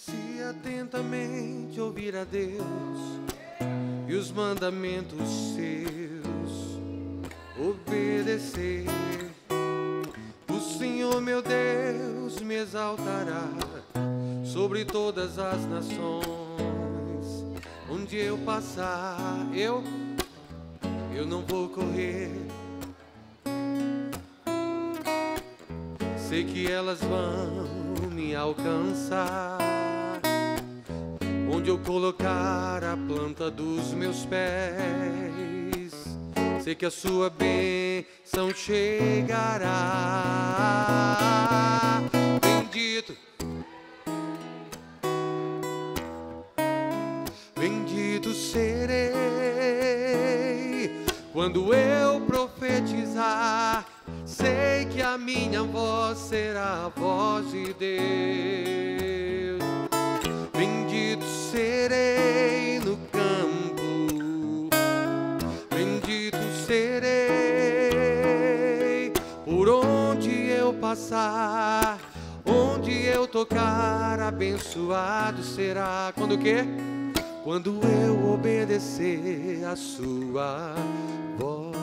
Se atentamente ouvir a Deus e os mandamentos seus obedecer, o Senhor meu Deus me exaltará sobre todas as nações. Onde eu passar, eu não vou correr. Sei que elas vão me alcançar. Onde eu colocar a planta dos meus pés, sei que a sua bênção chegará. Bendito, bendito serei quando eu profetizar. Sei que a minha voz será a voz de Deus. Bendito serei no campo, bendito serei por onde eu passar, onde eu tocar, abençoado será. Quando o quê? Quando eu obedecer a sua voz.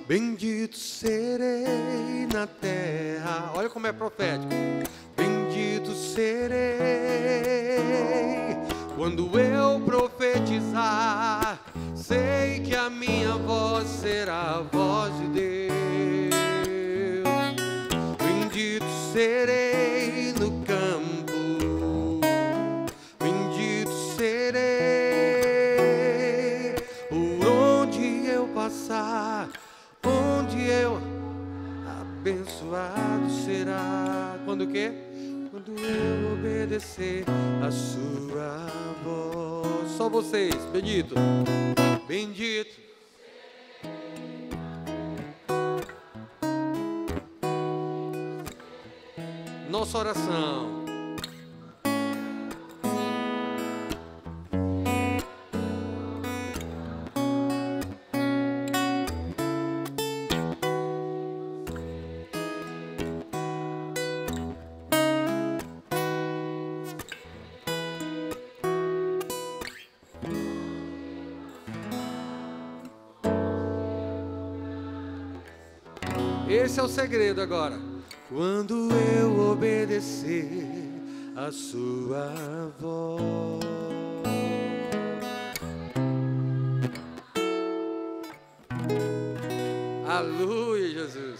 Bendito serei na terra. Olha como é profético. Bendito serei quando eu profetizar. Sei que a minha voz será a voz de Deus. Bendito serei no campo. Bendito serei por onde eu passar. Onde eu abençoado será. Quando o quê? Quando eu obedecer a sua voz. Só vocês, bendito, bendito. Nossa oração. Esse é o segredo agora. Quando eu obedecer a sua voz. Aleluia, Jesus.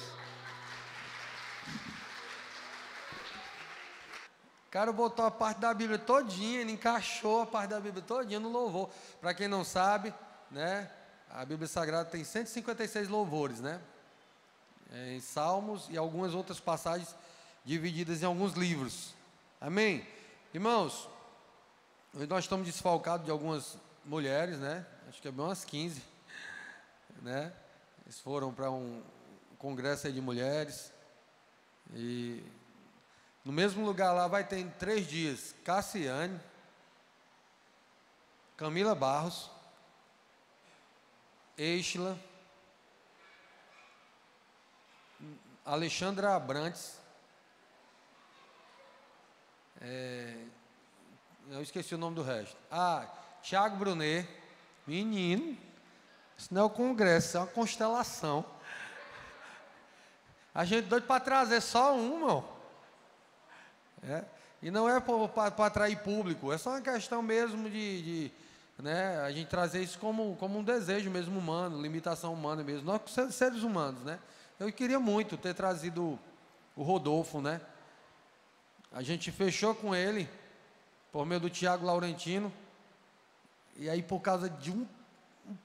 O cara botou a parte da Bíblia todinha, ele encaixou a parte da Bíblia todinha no louvor. Para quem não sabe, né, a Bíblia Sagrada tem 156 louvores, né? Em Salmos e algumas outras passagens divididas em alguns livros. Amém? Irmãos, nós estamos desfalcados de algumas mulheres, né? Acho que é bem umas 15, né? Eles foram para um congresso aí de mulheres. E no mesmo lugar lá vai ter em 3 dias Cassiane, Camila Barros, Eixla, Alexandra Abrantes, eu esqueci o nome do resto. Thiago Brunet, menino, isso não é o congresso, isso é uma constelação. A gente doido para trazer só um, irmão. E não é para atrair público, é só uma questão mesmo né, a gente trazer isso como um desejo mesmo humano, limitação humana mesmo, nós seres humanos, né? Eu queria muito ter trazido o Rodolfo, né? A gente fechou com ele, por meio do Tiago Laurentino, e aí por causa de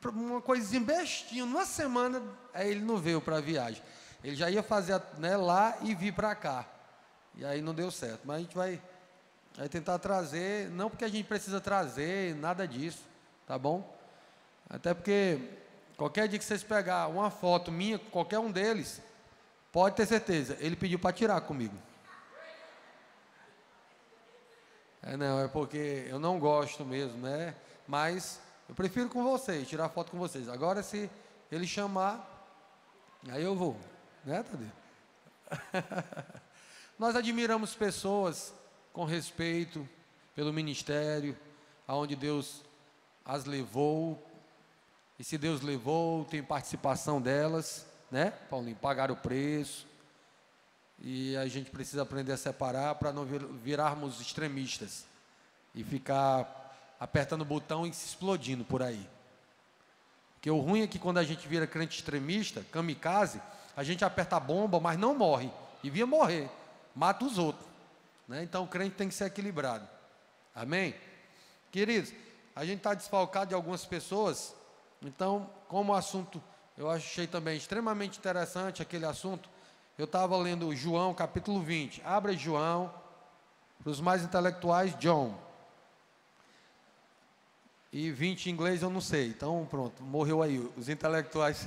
uma coisinha bestinha, numa semana, aí ele não veio para a viagem. Ele já ia fazer, né, lá e vir para cá. E aí não deu certo. Mas a gente vai tentar trazer, não porque a gente precisa trazer, nada disso, tá bom? Até porque qualquer dia que vocês pegar uma foto minha com qualquer um deles, pode ter certeza, ele pediu para tirar comigo. Não, é porque eu não gosto mesmo, né? Mas eu prefiro com vocês, tirar foto com vocês. Agora, se ele chamar, Aí eu vou, né, Tadeu? Nós admiramos pessoas com respeito pelo ministério, aonde Deus as levou, e se Deus levou, tem participação delas, né, Paulinho? Pagar o preço, e a gente precisa aprender a separar para não virarmos extremistas e ficar apertando o botão e se explodindo por aí. Porque o ruim é que quando a gente vira crente extremista, kamikaze, a gente aperta a bomba, mas não morre, devia morrer, mata os outros, né? Então o crente tem que ser equilibrado, amém? Queridos, a gente está desfalcado de algumas pessoas, então, como o assunto, eu achei também extremamente interessante aquele assunto, eu estava lendo João capítulo 20, abra João, para os mais intelectuais, John, e 20 em inglês eu não sei, então pronto, morreu aí, os intelectuais,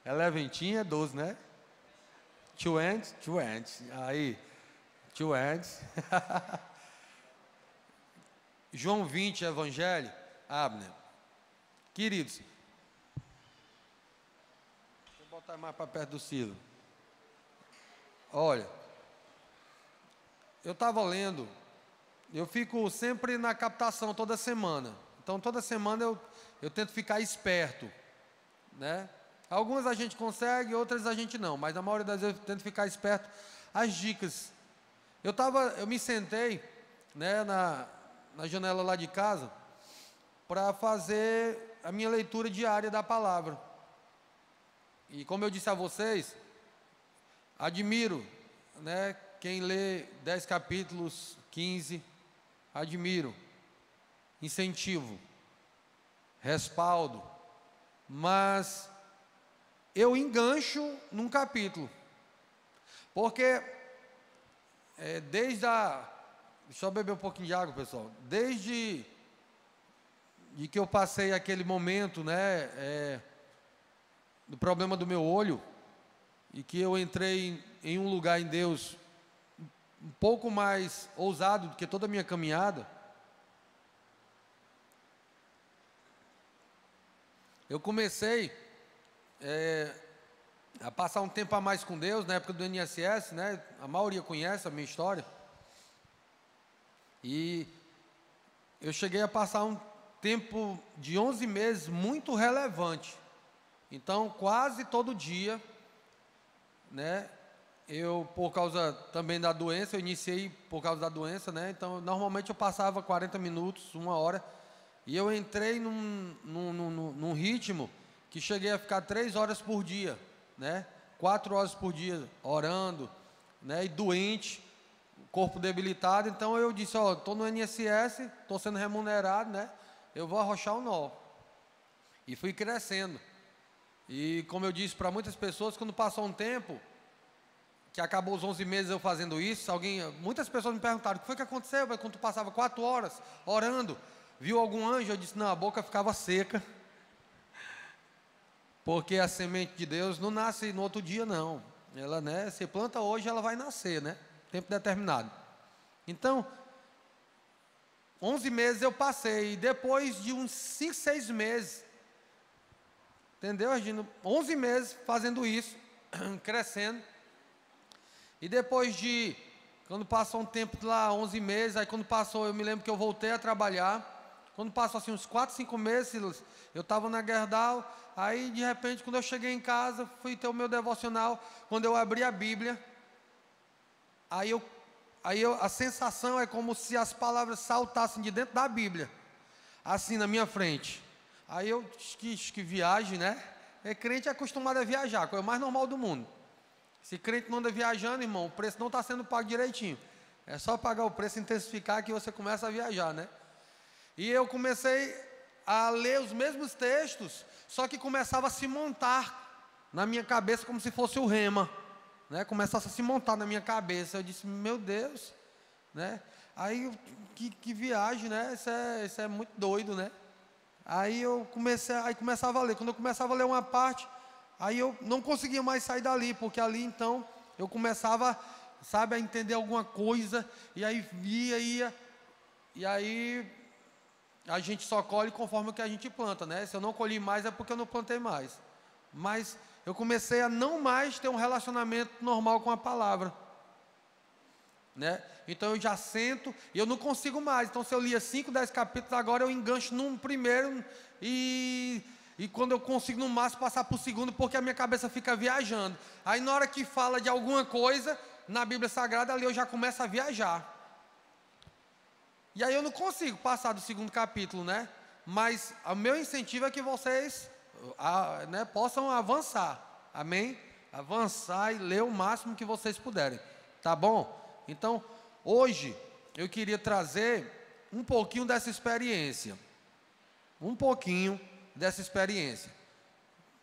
Eleventinho é 12, né? Two ends, aí, two ends, João 20, Evangelho, Abner. Queridos, deixa eu botar mais para perto do Ciro. Olha, eu estava lendo, eu fico sempre na captação toda semana. Então, toda semana eu tento ficar esperto, né? Algumas a gente consegue, outras a gente não, mas na maioria das vezes eu tento ficar esperto. As dicas. Eu me sentei, né, na janela lá de casa, para fazer a minha leitura diária da palavra. E como eu disse a vocês, admiro, né, quem lê 10 capítulos, 15, admiro, incentivo, respaldo, mas eu engancho num capítulo, porque deixa eu beber um pouquinho de água, pessoal, desde que eu passei aquele momento, né, do problema do meu olho, e que eu entrei em um lugar em Deus um pouco mais ousado do que toda a minha caminhada, eu comecei a passar um tempo a mais com Deus, na época do INSS, né? A maioria conhece a minha história, e eu cheguei a passar um tempo de 11 meses muito relevante, então quase todo dia, né? Eu, por causa também da doença, eu iniciei por causa da doença, né? Então normalmente eu passava 40 minutos, 1 hora, e eu entrei num ritmo que cheguei a ficar 3 horas por dia, né? 4 horas por dia orando, né? E doente, corpo debilitado. Então eu disse, ó, estou no INSS, estou sendo remunerado, né? Eu vou arrochar o nó. E fui crescendo. E como eu disse para muitas pessoas, quando passou um tempo, que acabou os 11 meses eu fazendo isso, muitas pessoas me perguntaram, o que foi que aconteceu? Quando tu passava 4 horas orando, viu algum anjo? Eu disse, não, a boca ficava seca, porque a semente de Deus não nasce no outro dia, não. Ela, né, se planta hoje, ela vai nascer, né? Tempo determinado. Então, 11 meses eu passei, e depois de uns 5, 6 meses, entendeu, Regina? 11 meses fazendo isso, crescendo, e depois quando passou um tempo lá, 11 meses, aí quando passou, eu me lembro que eu voltei a trabalhar, quando passou assim uns 4, 5 meses, eu estava na Gerdau, aí de repente, quando eu cheguei em casa, fui ter o meu devocional, quando eu abri a Bíblia, a sensação é como se as palavras saltassem de dentro da Bíblia, assim na minha frente. Aí eu, que viagem, né? Crente é acostumado a viajar, coisa mais normal do mundo. Se crente não anda viajando, irmão, o preço não está sendo pago direitinho. É só pagar o preço, intensificar, que você começa a viajar, né? E eu comecei a ler os mesmos textos, só que começava a se montar na minha cabeça como se fosse o rema, né? Começasse a se montar na minha cabeça. Eu disse, meu Deus, né? Aí, que viagem, né? Isso é muito doido, né? Aí começava a ler. Quando eu começava a ler uma parte, aí eu não conseguia mais sair dali, porque ali então eu começava, sabe, a entender alguma coisa, e aí ia, e aí a gente só colhe conforme o que a gente planta, né? Se eu não colhi mais é porque eu não plantei mais. Mas eu comecei a não mais ter um relacionamento normal com a palavra, né? Então eu já sento e eu não consigo mais. Então se eu lia 5, 10 capítulos, agora eu engancho num primeiro e quando eu consigo no máximo passar para o segundo, porque a minha cabeça fica viajando. Aí na hora que fala de alguma coisa na Bíblia Sagrada, ali eu já começo a viajar. E aí eu não consigo passar do segundo capítulo, né? Mas o meu incentivo é que vocês né, possam avançar, amém? Avançar e ler o máximo que vocês puderem, tá bom? Então, hoje, eu queria trazer um pouquinho dessa experiência. Um pouquinho dessa experiência.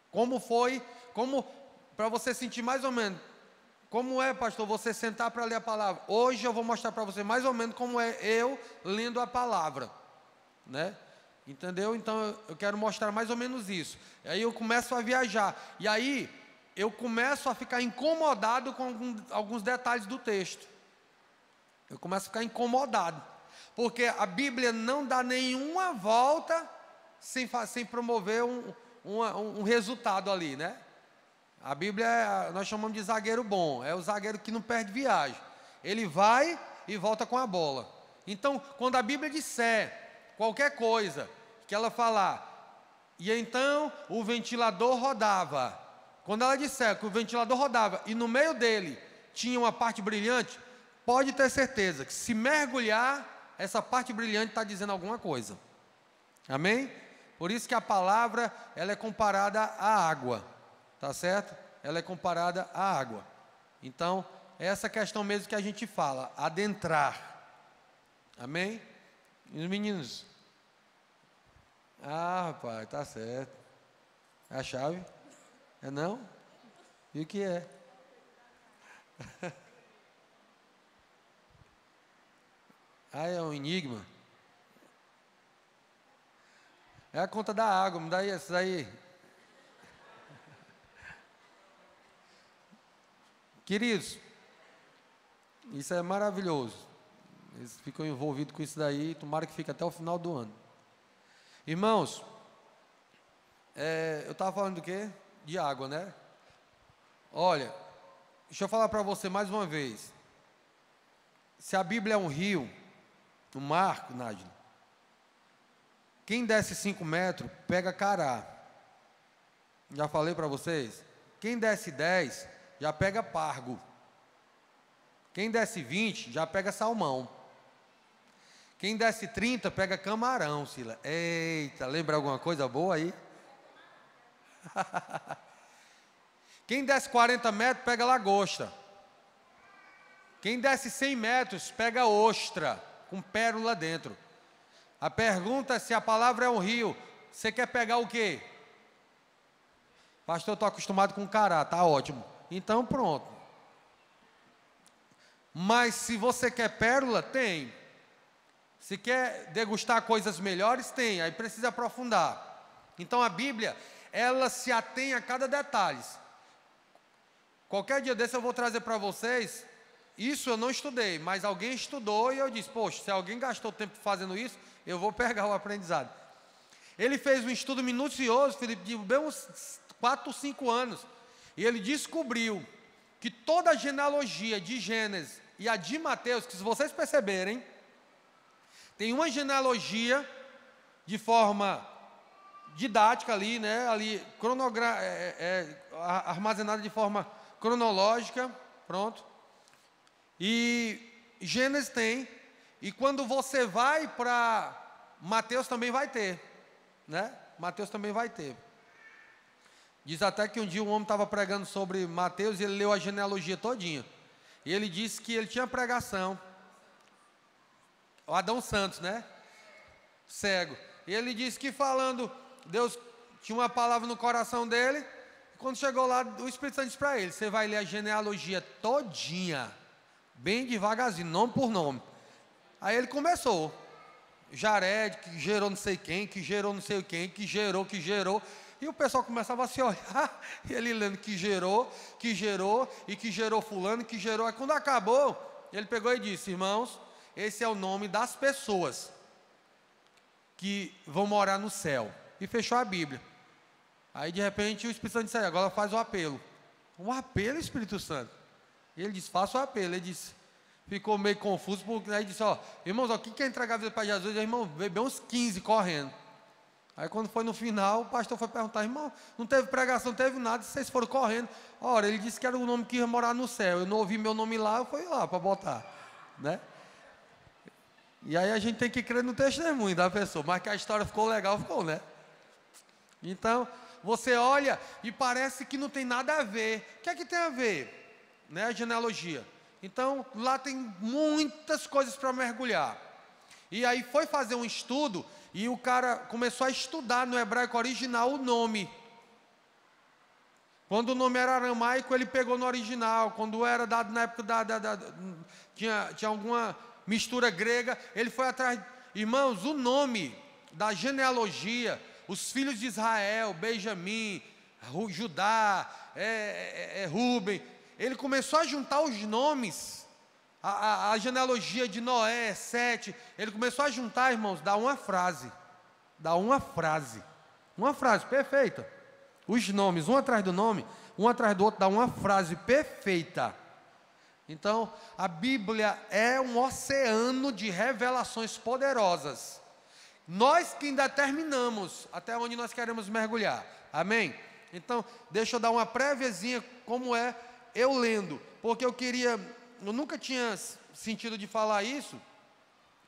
Como foi, para você sentir mais ou menos, como é, pastor, você sentar para ler a palavra. Hoje eu vou mostrar para você mais ou menos como é eu lendo a palavra, né? Entendeu? Então, eu quero mostrar mais ou menos isso. Aí eu começo a viajar. E aí, eu começo a ficar incomodado com alguns detalhes do texto. Eu começo a ficar incomodado, porque a Bíblia não dá nenhuma volta sem promover um resultado ali, né? A Bíblia, nós chamamos de zagueiro bom, é o zagueiro que não perde viagem. Ele vai e volta com a bola. Então, quando a Bíblia disser qualquer coisa, que ela falar, e então o ventilador rodava. Quando ela disser que o ventilador rodava e no meio dele tinha uma parte brilhante, pode ter certeza que se mergulhar, essa parte brilhante está dizendo alguma coisa. Amém? Por isso que a palavra, ela é comparada à água. Tá certo? Ela é comparada à água. Então, é essa questão mesmo que a gente fala, adentrar. Amém? E os meninos? Ah, rapaz, tá certo. É a chave? É não? E o que é? Ah, é um enigma. É a conta da água, me dá isso daí. Queridos, isso é maravilhoso. Eles ficam envolvidos com isso daí, tomara que fique até o final do ano. Irmãos, eu estava falando do quê? De água, né? Olha, deixa eu falar para você mais uma vez. Se a Bíblia é um rio, um mar, Nádia, quem desce 5 metros, pega cará. Já falei para vocês? Quem desce 10, já pega pargo. Quem desce 20, já pega salmão. Quem desce 30, pega camarão, Sila. Eita, lembra alguma coisa boa aí? Quem desce 40 metros, pega lagosta. Quem desce 100 metros, pega ostra, com pérola dentro. A pergunta é se a palavra é um rio, você quer pegar o quê? Pastor, eu estou acostumado com cará, tá ótimo. Então pronto. Mas se você quer pérola, tem. Se quer degustar coisas melhores, tem. Aí precisa aprofundar. Então a Bíblia, ela se atém a cada detalhe. Qualquer dia desse eu vou trazer para vocês. Isso eu não estudei, mas alguém estudou e eu disse, poxa, se alguém gastou tempo fazendo isso, eu vou pegar o aprendizado. Ele fez um estudo minucioso, Felipe, de bem uns 4 ou 5 anos. E ele descobriu que toda a genealogia de Gênesis e a de Mateus, que se vocês perceberem, tem uma genealogia de forma didática ali, né? Ali, armazenada de forma cronológica, pronto. E Gênesis tem, e quando você vai para Mateus também vai ter, né? Mateus também vai ter. Diz até que um dia um homem estava pregando sobre Mateus e ele leu a genealogia todinha. E ele disse que ele tinha pregação. O Adão Santos, né? Cego. E ele disse que falando, Deus tinha uma palavra no coração dele. E quando chegou lá, o Espírito Santo disse para ele, você vai ler a genealogia todinha, bem devagarzinho, nome por nome. Aí ele começou. Jared, que gerou não sei quem, que gerou não sei quem, que gerou. E o pessoal começava a se olhar, e ele lendo que gerou, e que gerou fulano, que gerou. Aí quando acabou, ele pegou e disse, irmãos, esse é o nome das pessoas que vão morar no céu. E fechou a Bíblia. Aí de repente o Espírito Santo disse, agora faz o apelo. Um apelo, Espírito Santo? E ele disse, faça o apelo. Ele disse, ficou meio confuso, porque aí disse, irmãos, quem quer entregar a vida para Jesus? Irmão, veio uns 15 correndo. Aí quando foi no final, o pastor foi perguntar, irmão, não teve pregação, não teve nada, vocês foram correndo. Ora, ele disse que era o nome que ia morar no céu. Eu não ouvi meu nome lá, eu fui lá para botar, né? E aí a gente tem que crer no testemunho da pessoa, mas que a história ficou legal, ficou, né? Então, você olha e parece que não tem nada a ver. O que é que tem a ver? Né, a genealogia. Então, lá tem muitas coisas para mergulhar. E aí foi fazer um estudo, e o cara começou a estudar no hebraico original o nome. Quando o nome era aramaico, ele pegou no original. Quando era dado na época tinha alguma mistura grega, ele foi atrás. Irmãos, o nome da genealogia, os filhos de Israel, Benjamim, Judá, Rúben, ele começou a juntar os nomes, a genealogia de Noé, Sete, ele começou a juntar, irmãos, dá uma frase perfeita. Os nomes, um atrás do nome, um atrás do outro, dá uma frase perfeita. Então, a Bíblia é um oceano de revelações poderosas. Nós que ainda terminamos até onde nós queremos mergulhar. Amém? Então, deixa eu dar uma préviazinha como é eu lendo. Porque eu nunca tinha sentido de falar isso,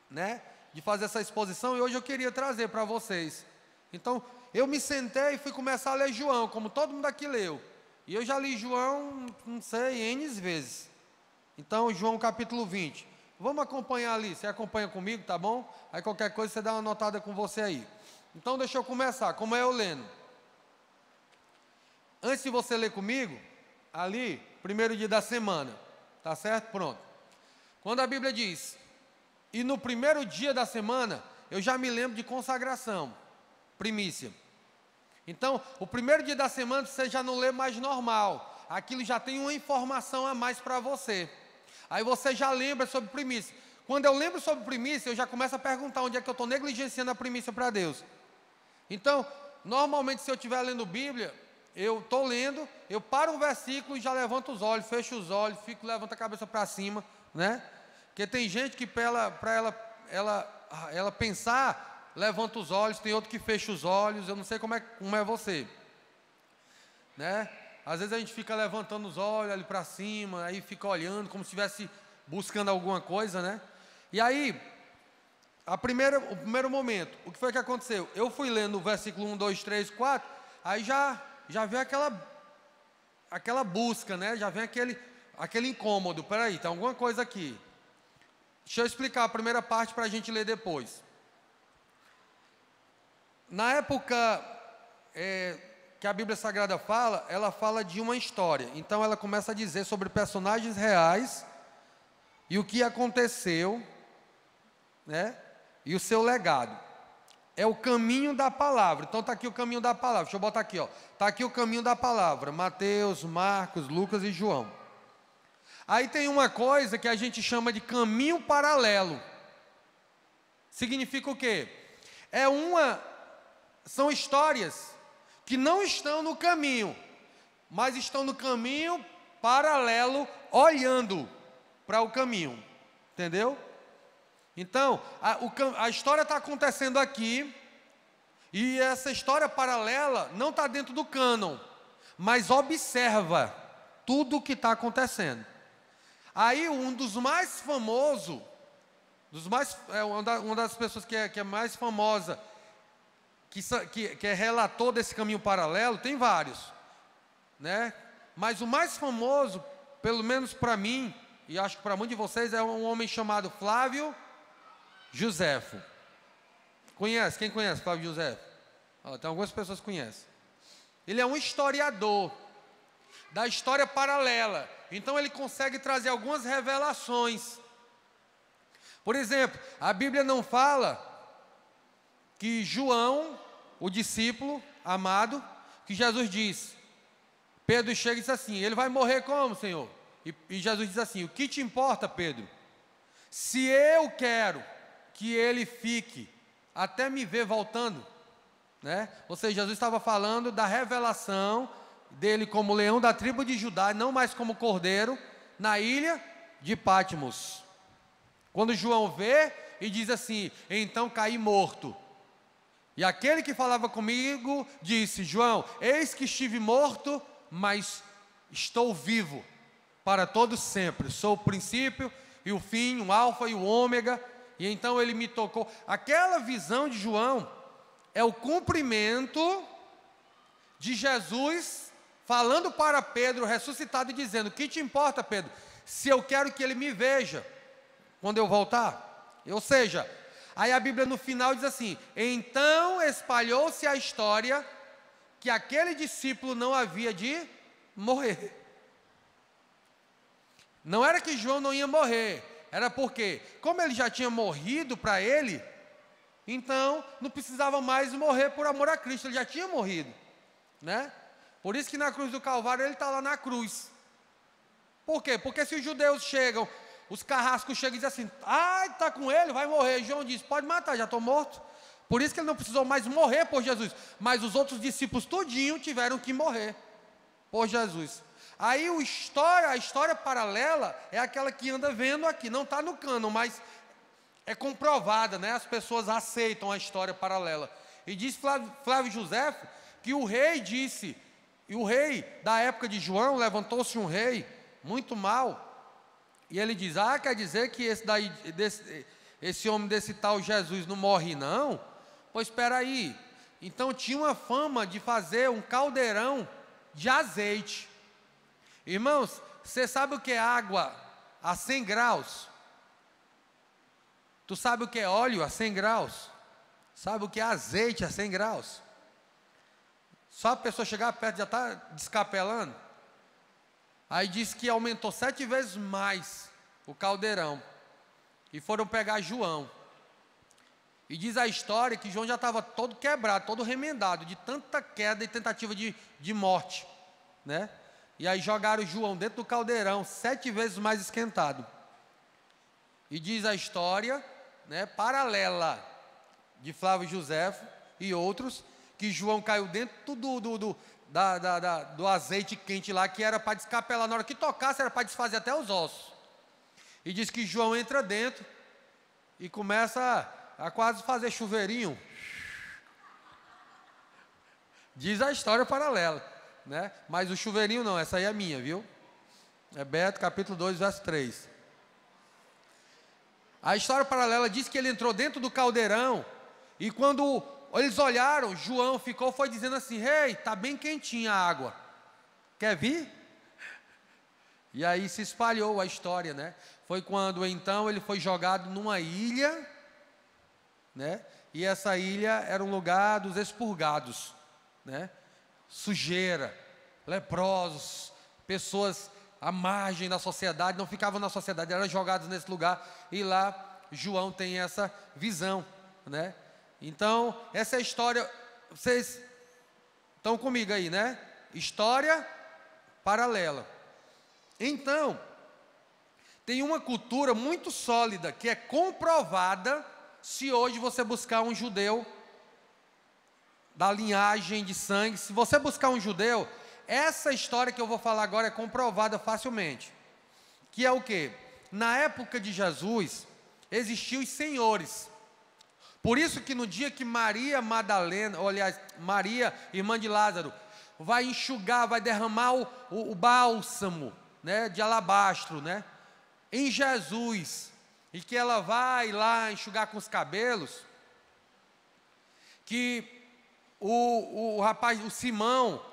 né? De fazer essa exposição, e hoje eu queria trazer para vocês. Então, eu me sentei e fui começar a ler João, como todo mundo aqui leu. E eu já li João, não sei, N vezes. Então, João capítulo 20. Vamos acompanhar ali, você acompanha comigo, tá bom? Aí qualquer coisa você dá uma notada com você aí. Então, deixa eu começar, como é eu lendo. Antes de você ler comigo, ali, primeiro dia da semana, tá certo? Pronto. Quando a Bíblia diz, e no primeiro dia da semana, eu já me lembro de consagração, primícia. Então, o primeiro dia da semana você já não lê mais normal, aquilo já tem uma informação a mais para você. Aí você já lembra sobre primícia. Quando eu lembro sobre primícia, eu já começo a perguntar onde é que eu estou negligenciando a primícia para Deus. Então, normalmente se eu estiver lendo Bíblia, eu estou lendo, eu paro um versículo e já levanto os olhos, fecho os olhos, levanto a cabeça para cima, né? Porque tem gente que para ela pensar, levanta os olhos, tem outro que fecha os olhos, eu não sei como é você, né? Às vezes a gente fica levantando os olhos ali para cima, aí fica olhando como se estivesse buscando alguma coisa, né? E aí, o primeiro momento, o que foi que aconteceu? Eu fui lendo o versículo 1, 2, 3, 4, aí já vem aquela busca, né? Já vem aquele incômodo. Peraí, tem alguma coisa aqui. Deixa eu explicar a primeira parte para a gente ler depois. Na época que a Bíblia Sagrada fala, ela fala de uma história. Então ela começa a dizer sobre personagens reais e o que aconteceu, né? E o seu legado. É o caminho da palavra. Então está aqui o caminho da palavra. Deixa eu botar aqui, ó. Está aqui o caminho da palavra. Mateus, Marcos, Lucas e João. Aí tem uma coisa que a gente chama de caminho paralelo. Significa o quê? São histórias que não estão no caminho, mas estão no caminho paralelo, olhando para o caminho. Entendeu? Então, a história está acontecendo aqui, e essa história paralela não está dentro do cânon, mas observa tudo o que está acontecendo. Aí um dos mais famosos, uma das pessoas que é mais famosa, que é relator desse caminho paralelo, tem vários, né? Mas o mais famoso, pelo menos para mim, e acho que para muitos de vocês, é um homem chamado Flávio Josefo. Conhece? Quem conhece Flávio Josefo? Tem algumas pessoas que conhecem. Ele é um historiador da história paralela. Então ele consegue trazer algumas revelações. Por exemplo, a Bíblia não fala que João, o discípulo amado, que Jesus diz, Pedro chega e diz assim, ele vai morrer como, Senhor? E Jesus diz assim, o que te importa, Pedro? Se eu quero que ele fique até me ver voltando, né? Ou seja, Jesus estava falando da revelação dele como leão da tribo de Judá, não mais como cordeiro, na ilha de Patmos. Quando João vê e diz assim: então caí morto. E aquele que falava comigo disse: João, eis que estive morto, mas estou vivo para todo sempre. Sou o princípio e o fim, o alfa e o ômega. E então ele me tocou. Aquela visão de João é o cumprimento de Jesus falando para Pedro ressuscitado e dizendo: o que te importa, Pedro, se eu quero que ele me veja quando eu voltar? Ou seja, aí a Bíblia no final diz assim: então espalhou-se a história que aquele discípulo não havia de morrer. Não era que João não ia morrer, era porque, como ele já tinha morrido para ele, então não precisava mais morrer por amor a Cristo, ele já tinha morrido, né? Por isso que na cruz do Calvário ele está lá na cruz. Por quê? Porque se os judeus chegam, os carrascos chegam e dizem assim: ah, está com ele, vai morrer. João diz: pode matar, já estou morto. Por isso que ele não precisou mais morrer por Jesus. Mas os outros discípulos tudinho tiveram que morrer por Jesus. Aí a história paralela é aquela que anda vendo aqui. Não está no cânon, mas é comprovada, né? As pessoas aceitam a história paralela. E diz Flávio Josefo que o rei disse, e o rei da época de João, levantou-se um rei muito mau, e ele diz: ah, quer dizer que esse homem desse tal Jesus não morre não? Pois espera aí. Então tinha uma fama de fazer um caldeirão de azeite. Irmãos, você sabe o que é água a 100 graus? Tu sabe o que é óleo a 100 graus? Sabe o que é azeite a 100 graus? Só a pessoa chegar perto já está descapelando. Aí diz que aumentou 7 vezes mais o caldeirão. E foram pegar João. E diz a história que João já estava todo quebrado, todo remendado, de tanta queda e tentativa de morte, né? E aí jogaram João dentro do caldeirão, 7 vezes mais esquentado. E diz a história, né, paralela, de Flávio Josefo e outros, que João caiu dentro do azeite quente lá, que era para descapelar, na hora que tocasse era para desfazer até os ossos. E diz que João entra dentro e começa a quase fazer chuveirinho. Diz a história paralela, né? Mas o chuveirinho não, essa aí é minha, viu? É Beto, capítulo 2, verso 3. A história paralela diz que ele entrou dentro do caldeirão, e quando eles olharam, João foi dizendo assim: rei, está bem quentinha a água, quer vir? E aí se espalhou a história, né? Foi quando então ele foi jogado numa ilha, né? E essa ilha era um lugar dos expurgados, né? Sujeira, leprosos, pessoas à margem da sociedade, não ficavam na sociedade, eram jogados nesse lugar. E lá João tem essa visão, né? Então essa é a história. Vocês estão comigo aí, né? História paralela. Então tem uma cultura muito sólida que é comprovada se hoje você buscar um judeu da linhagem de sangue. Se você buscar um judeu, essa história que eu vou falar agora é comprovada facilmente. Que é o quê? Na época de Jesus, existiam os senhores. Por isso que no dia que Maria Madalena, ou aliás, Maria, irmã de Lázaro, vai enxugar, vai derramar o bálsamo, né, de alabastro, né, em Jesus, e que ela vai lá enxugar com os cabelos, que o rapaz, o Simão,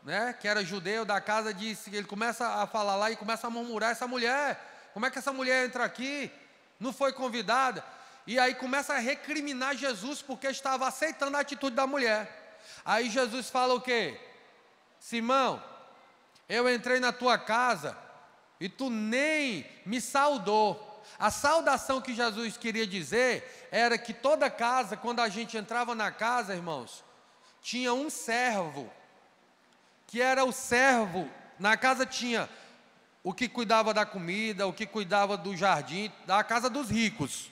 né, que era judeu da casa, disse que ele começa a falar lá e começa a murmurar: essa mulher, como é que essa mulher entra aqui? Não foi convidada? E aí começa a recriminar Jesus porque estava aceitando a atitude da mulher. Aí Jesus fala o quê? Simão, eu entrei na tua casa e tu nem me saudou. A saudação que Jesus queria dizer era que toda casa, quando a gente entrava na casa, irmãos, tinha um servo, que era o servo. Na casa tinha o que cuidava da comida, o que cuidava do jardim, da casa dos ricos.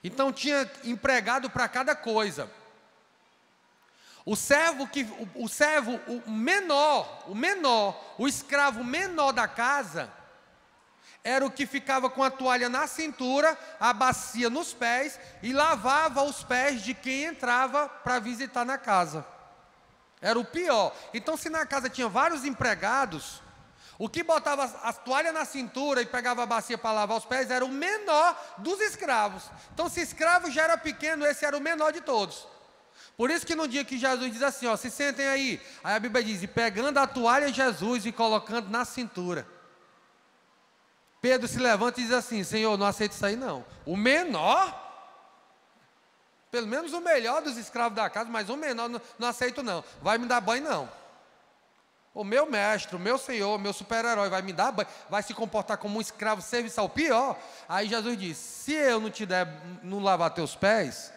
Então tinha empregado para cada coisa. o escravo menor da casa, era o que ficava com a toalha na cintura, a bacia nos pés, e lavava os pés de quem entrava para visitar na casa. Era o pior. Então, se na casa tinha vários empregados, o que botava as toalhas na cintura e pegava a bacia para lavar os pés era o menor dos escravos. Então, se escravo já era pequeno, esse era o menor de todos. Por isso que no dia que Jesus diz assim, ó, se sentem aí. Aí a Bíblia diz, e pegando a toalha de Jesus e colocando na cintura. Pedro se levanta e diz assim, Senhor, não aceito isso aí não. O menor, pelo menos o melhor dos escravos da casa, mas o menor não aceito não. Vai me dar banho não. O meu mestre, o meu senhor, o meu super-herói vai me dar banho, vai se comportar como um escravo serviçal, pior. Aí Jesus diz, se eu não te der, não lavar teus pés,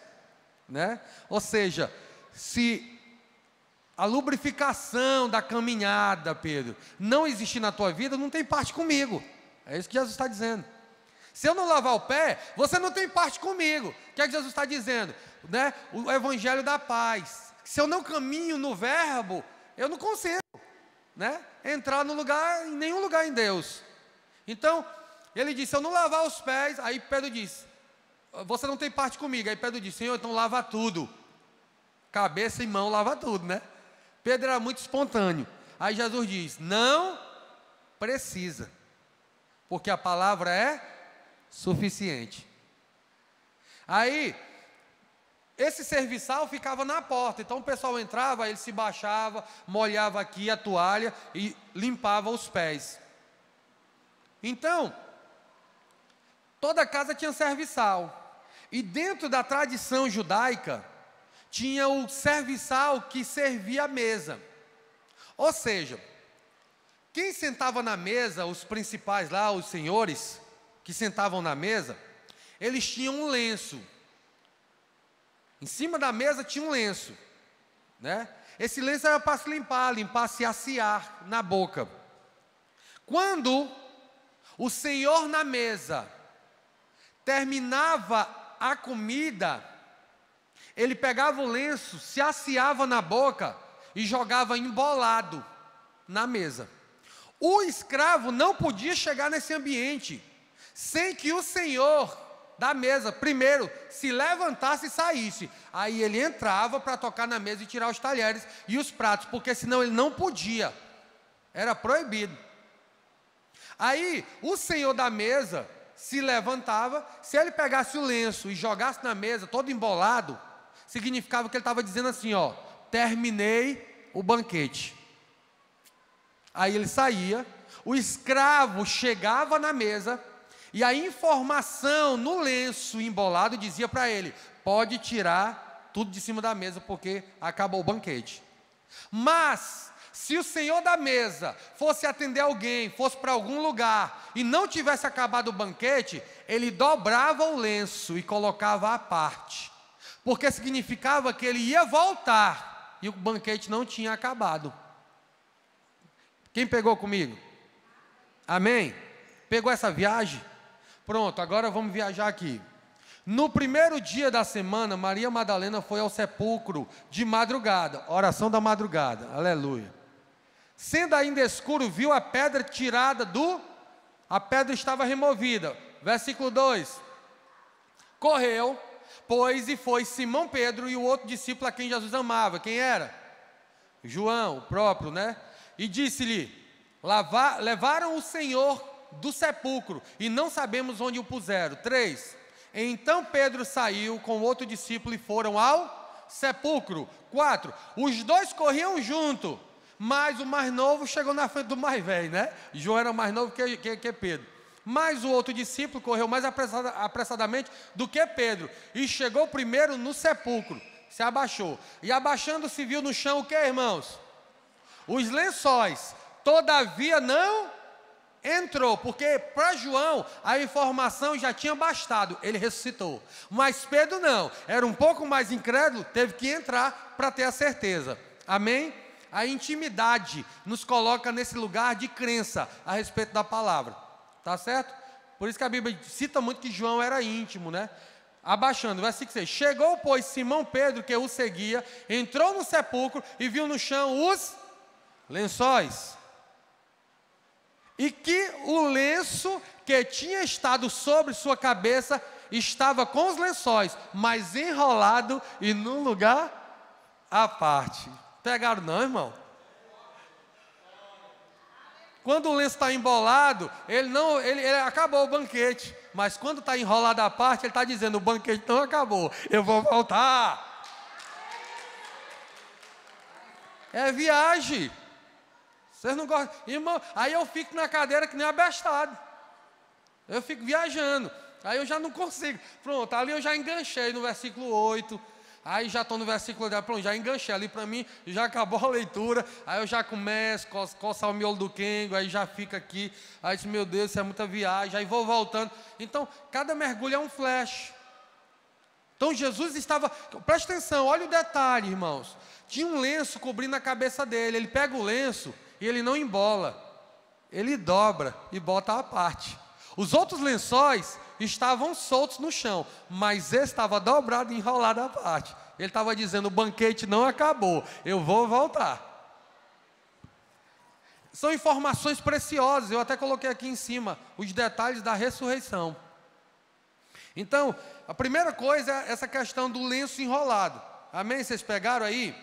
né? Ou seja, se a lubrificação da caminhada, Pedro, não existir na tua vida, não tem parte comigo. É isso que Jesus está dizendo. Se eu não lavar o pé, você não tem parte comigo. O que é que Jesus está dizendo? Né? O evangelho da paz. Se eu não caminho no verbo, eu não consigo, né, entrar no lugar, em nenhum lugar em Deus. Então, ele disse, se eu não lavar os pés, aí Pedro disse, você não tem parte comigo. Aí Pedro disse, Senhor, então lava tudo. Cabeça e mão, lava tudo, né? Pedro era muito espontâneo. Aí Jesus diz, não precisa, porque a palavra é suficiente. Aí, esse serviçal ficava na porta, então o pessoal entrava, ele se baixava, molhava aqui a toalha e limpava os pés. Então, toda casa tinha serviçal, e dentro da tradição judaica, tinha o serviçal que servia a mesa. Ou seja, quem sentava na mesa, os principais lá, os senhores, que sentavam na mesa, eles tinham um lenço. Em cima da mesa tinha um lenço, né? Esse lenço era para se limpar, se aciar na boca. Quando o senhor na mesa terminava a comida, ele pegava o lenço, se aciava na boca e jogava embolado na mesa. O escravo não podia chegar nesse ambiente sem que o senhor da mesa, primeiro, se levantasse e saísse. Aí ele entrava para tocar na mesa e tirar os talheres e os pratos, porque senão ele não podia. Era proibido. Aí, o senhor da mesa se levantava, se ele pegasse o lenço e jogasse na mesa, todo embolado, significava que ele estava dizendo assim, ó, terminei o banquete. Aí ele saía, o escravo chegava na mesa, e a informação no lenço embolado dizia para ele, pode tirar tudo de cima da mesa, porque acabou o banquete. Mas, se o senhor da mesa fosse atender alguém, fosse para algum lugar, e não tivesse acabado o banquete, ele dobrava o lenço e colocava à parte, porque significava que ele ia voltar, e o banquete não tinha acabado. Quem pegou comigo? Amém? Pegou essa viagem? Pronto, agora vamos viajar aqui. No primeiro dia da semana, Maria Madalena foi ao sepulcro de madrugada, oração da madrugada, aleluia. Sendo ainda escuro, viu a pedra tirada a pedra estava removida. Versículo 2. Correu, pois, e foi Simão Pedro e o outro discípulo a quem Jesus amava. Quem era? João, o próprio, né? E disse-lhe, levaram o Senhor do sepulcro, e não sabemos onde o puseram. 3. Então Pedro saiu com outro discípulo e foram ao sepulcro. 4. Os dois corriam junto, mas o mais novo chegou na frente do mais velho, né? João era mais novo que Pedro. Mas o outro discípulo correu mais apressadamente do que Pedro, e chegou primeiro no sepulcro, se abaixou. E abaixando-se viu no chão o que, irmãos? Os lençóis. Todavia não entrou, porque para João a informação já tinha bastado, ele ressuscitou. Mas Pedro não, era um pouco mais incrédulo, teve que entrar para ter a certeza. Amém? A intimidade nos coloca nesse lugar de crença a respeito da palavra, tá certo? Por isso que a Bíblia cita muito que João era íntimo, né? abaixando, versículo 6. Chegou, pois, Simão Pedro, que o seguia, entrou no sepulcro e viu no chão os lençóis. E que o lenço que tinha estado sobre sua cabeça estava com os lençóis, mas enrolado e num lugar à parte. Pegaram não, irmão? Quando o lenço está embolado, ele acabou o banquete. Mas quando está enrolado à parte, ele está dizendo, o banquete não acabou, eu vou voltar. É viagem. Vocês não gostam? Irmão, aí eu fico na cadeira que nem abestado. Eu fico viajando. Aí eu já não consigo. Pronto, ali eu já enganchei no versículo 8. Aí já estou no versículo 10, pronto, já enganchei ali para mim, já acabou a leitura, aí eu já começo, coçar o miolo do quengo, aí já fica aqui, aí disse, meu Deus, isso é muita viagem, aí vou voltando. Então, cada mergulho é um flash. Então Jesus estava, preste atenção, olha o detalhe, irmãos. Tinha um lenço cobrindo a cabeça dele, ele pega o lenço e ele não embola, ele dobra e bota à parte. Os outros lençóis estavam soltos no chão, mas esse estava dobrado e enrolado à parte. Ele estava dizendo, o banquete não acabou, eu vou voltar. São informações preciosas, eu até coloquei aqui em cima, os detalhes da ressurreição. Então, a primeira coisa é essa questão do lenço enrolado. Amém? Vocês pegaram aí?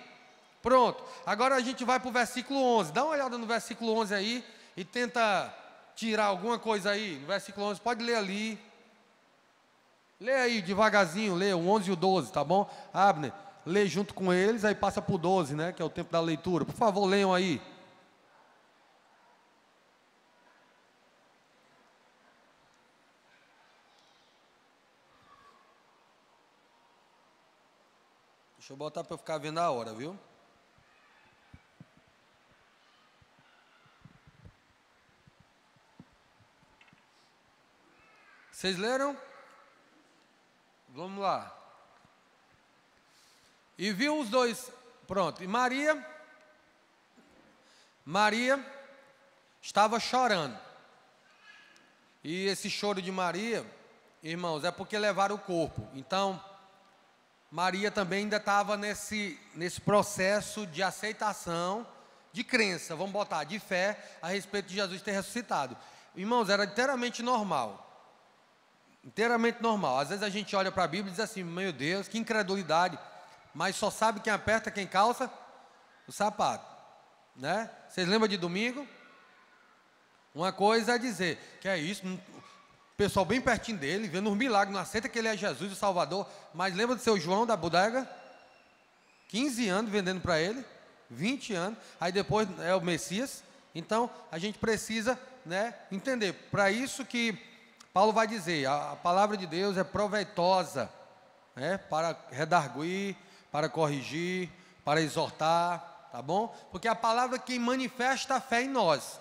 Pronto. Agora a gente vai para o versículo 11. Dá uma olhada no versículo 11 aí e tenta tirar alguma coisa aí. No versículo 11, pode ler ali. Lê aí devagarzinho, lê o 11 e o 12, tá bom? Abner, lê junto com eles, aí passa para o 12, né? Que é o tempo da leitura. Por favor, leiam aí. Deixa eu botar para eu ficar vendo a hora, viu? Vocês leram? Vamos lá. E viu os dois, pronto, e Maria estava chorando. E esse choro de Maria, irmãos, é porque levaram o corpo. Então, Maria também ainda estava nesse processo de aceitação, de crença, vamos botar, de fé, a respeito de Jesus ter ressuscitado. Irmãos, era inteiramente normal. Inteiramente normal. Às vezes a gente olha para a Bíblia e diz assim, meu Deus, que incredulidade. Mas só sabe quem aperta, quem calça o sapato, né? Vocês lembram de domingo? Uma coisa é dizer, que é isso, o pessoal bem pertinho dele, vendo os milagres, não aceita que ele é Jesus, o Salvador. Mas lembra do seu João da bodega? 15 anos vendendo para ele, 20 anos, aí depois é o Messias. Então a gente precisa, né, entender. Para isso que Paulo vai dizer, a palavra de Deus é proveitosa, né, para redarguir, para corrigir, para exortar, tá bom? Porque a palavra que manifesta a fé em nós.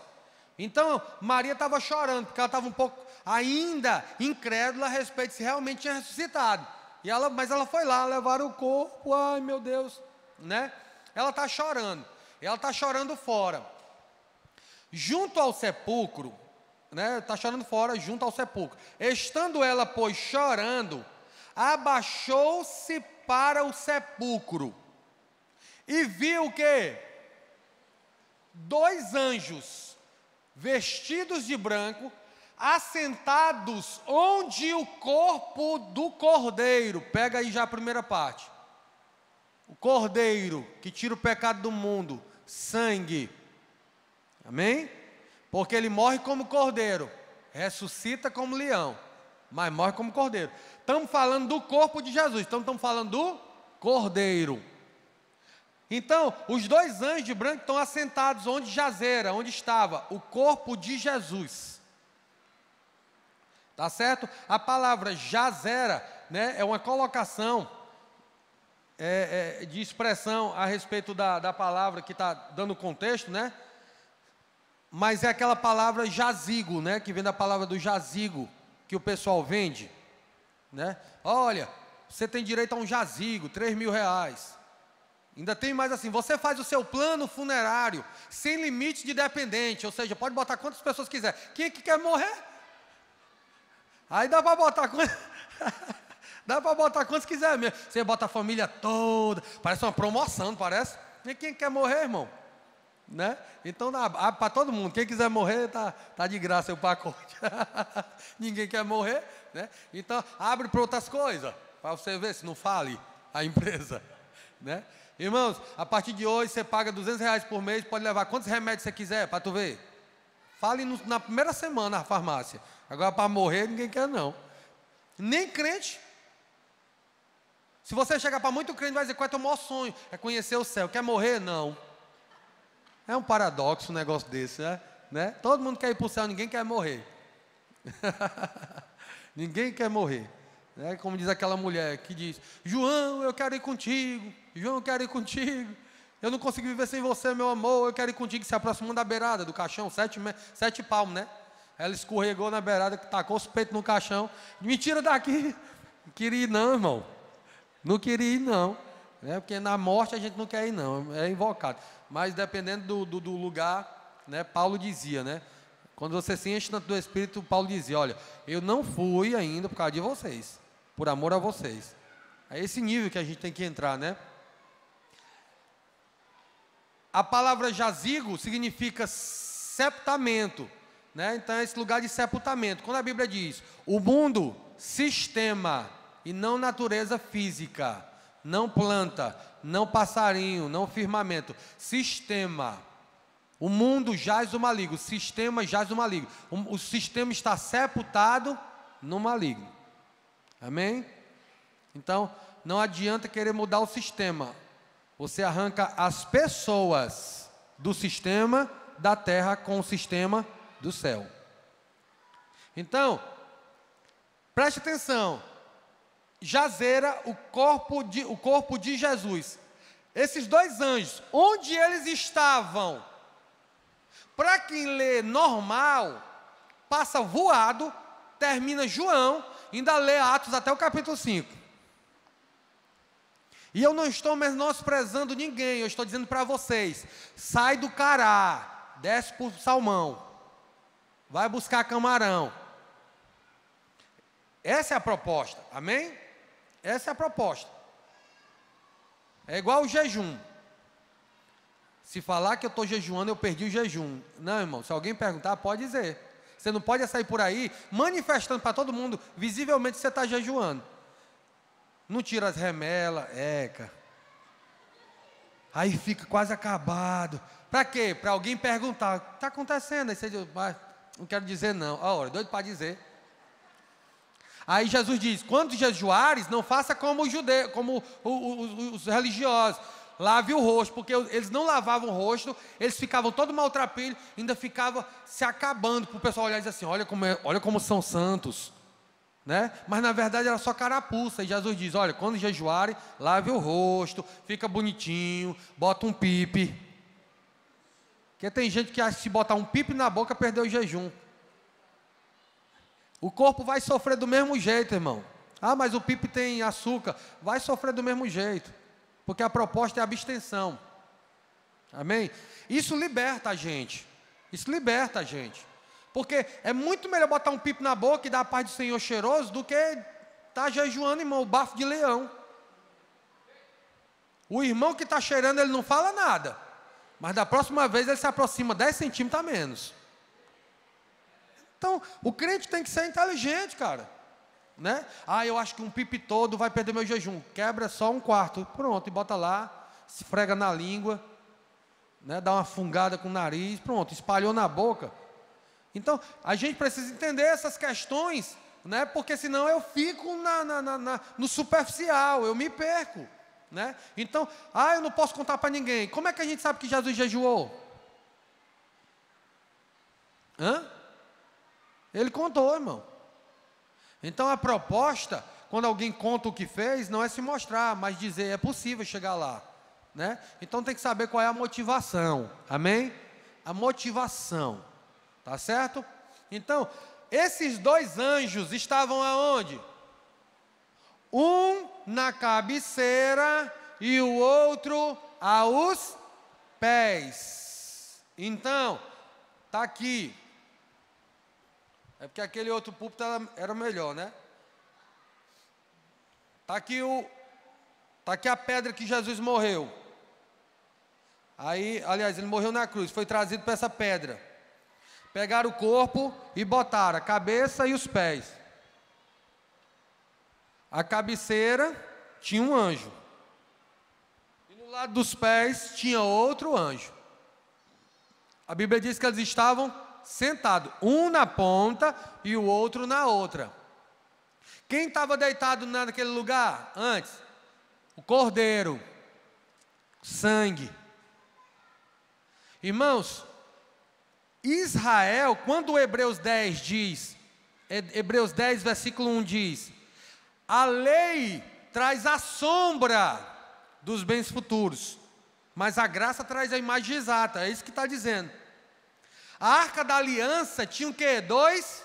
Então, Maria estava chorando, porque ela estava um pouco ainda incrédula a respeito de se realmente tinha ressuscitado. Mas ela foi lá, levaram o corpo, ai meu Deus, né? Ela está chorando, ela está chorando fora. Junto ao sepulcro, né? Está chorando fora, junto ao sepulcro. Estando ela, pois, chorando, abaixou-se para o sepulcro e viu o quê? 2 anjos, vestidos de branco, assentados onde o corpo do cordeiro, pega aí já a primeira parte, o cordeiro que tira o pecado do mundo, sangue, amém? Porque ele morre como cordeiro, ressuscita como leão, mas morre como cordeiro. Estamos falando do corpo de Jesus, então estamos falando do cordeiro. Então, os 2 anjos de branco estão assentados onde jazera, onde estava o corpo de Jesus. Tá certo? A palavra jazera, né, é uma colocação de expressão a respeito da palavra que está dando contexto, né? Mas é aquela palavra jazigo, né, que vem da palavra do jazigo, que o pessoal vende, né? Olha, você tem direito a um jazigo, R$3.000. Ainda tem mais assim, você faz o seu plano funerário, sem limite de dependente, ou seja, pode botar quantas pessoas quiser. Quem é que quer morrer? Aí dá para botar Dá para botar quantos quiser mesmo. Você bota a família toda. Parece uma promoção, não parece? E quem quer morrer, irmão? Né? Então abre para todo mundo. Quem quiser morrer, tá de graça o pacote. Ninguém quer morrer, né? Então abre para outras coisas, para você ver se não fale a empresa, né? Irmãos, a partir de hoje você paga R$200 por mês, pode levar quantos remédios você quiser, para tu ver. Fale na primeira semana na farmácia. Agora para morrer ninguém quer não. Nem crente. Se você chegar para muito crente, vai dizer: qual é teu maior sonho? É conhecer o céu. Quer morrer? Não. É um paradoxo um negócio desse, né? Todo mundo quer ir para o céu, ninguém quer morrer. Ninguém quer morrer. Né? Como diz aquela mulher que diz: João, eu quero ir contigo. João, eu quero ir contigo. Eu não consigo viver sem você, meu amor. Eu quero ir contigo. Se aproximou da beirada do caixão, 7 palmos, né? Ela escorregou na beirada, tacou os peitos no caixão. Me tira daqui. Não queria ir não, irmão. Não queria ir não. Né? Porque na morte a gente não quer ir não. É invocado. Mas dependendo do lugar, né? Paulo dizia, né? Quando você se enche tanto do Espírito, Paulo dizia: olha, eu não fui ainda por causa de vocês, por amor a vocês. É esse nível que a gente tem que entrar, né? A palavra jazigo significa sepultamento, né? Então é esse lugar de sepultamento. Quando a Bíblia diz: o mundo, sistema, e não natureza física, não planta, não passarinho, não firmamento, sistema. O mundo jaz no maligno, o sistema jaz no maligno. O sistema está sepultado no maligno. Amém? Então, não adianta querer mudar o sistema. Você arranca as pessoas do sistema da terra com o sistema do céu. Então, preste atenção. Jazeira, o corpo de Jesus. Esses dois anjos, onde eles estavam? Para quem lê normal, passa voado, termina João, ainda lê Atos até o capítulo 5. E eu não estou menosprezando ninguém, eu estou dizendo para vocês: sai do Cará, desce para o salmão, vai buscar camarão. Essa é a proposta, amém? Essa é a proposta. É igual o jejum. Se falar que eu estou jejuando, eu perdi o jejum. Não, irmão, se alguém perguntar, pode dizer. Você não pode sair por aí manifestando para todo mundo, visivelmente, que você está jejuando. Não tira as remelas, aí fica quase acabado. Para quê? Para alguém perguntar: o que está acontecendo? Aí você diz: não quero dizer não. Ora, doido para dizer. Aí Jesus diz: quando jejuares, não faça como os judeus, como os religiosos. Lave o rosto, porque eles não lavavam o rosto, eles ficavam todo maltrapilho, ainda ficava se acabando, para o pessoal olhar e dizer assim: olha como são santos, né? Mas na verdade era só carapuça. E Jesus diz: olha, quando jejuarem, lave o rosto, fica bonitinho, bota um pipe. Porque tem gente que acha que se botar um pipe na boca, perdeu o jejum. O corpo vai sofrer do mesmo jeito, irmão. Ah, mas o pipe tem açúcar. Vai sofrer do mesmo jeito. Porque a proposta é a abstenção. Amém? Isso liberta a gente. Isso liberta a gente. Porque é muito melhor botar um pipo na boca e dar a paz do Senhor cheiroso do que estar jejuando, irmão, o bafo de leão. O irmão que está cheirando, ele não fala nada. Mas da próxima vez ele se aproxima 10 centímetros a menos. Então, o crente tem que ser inteligente, cara. Né? Ah, eu acho que um pipe todo vai perder meu jejum. Quebra só um quarto. Pronto, e bota lá, esfrega na língua, né? Dá uma fungada com o nariz, pronto, espalhou na boca. Então, a gente precisa entender essas questões, né? Porque senão eu fico no superficial, eu me perco. Né? Então, eu não posso contar para ninguém. Como é que a gente sabe que Jesus jejuou? Ele contou, irmão. Então a proposta, quando alguém conta o que fez, não é se mostrar, mas dizer: é possível chegar lá, né? Então tem que saber qual é a motivação, amém? A motivação, tá certo? Então, esses dois anjos estavam aonde? Um na cabeceira e o outro aos pés. Então, tá aqui. É porque aquele outro púlpito era melhor, né? tá aqui a pedra que Jesus morreu. Aí, aliás, ele morreu na cruz, foi trazido para essa pedra. Pegaram o corpo e botaram a cabeça e os pés. A cabeceira tinha um anjo. E no lado dos pés tinha outro anjo. A Bíblia diz que eles estavam sentados, um na ponta e o outro na outra. Quem estava deitado naquele lugar antes? O cordeiro, sangue. Irmãos, Israel, quando o Hebreus 10 diz, Hebreus 10 versículo 1 diz, a lei traz a sombra dos bens futuros, mas a graça traz a imagem exata, é isso que está dizendo. A arca da aliança tinha o quê? 2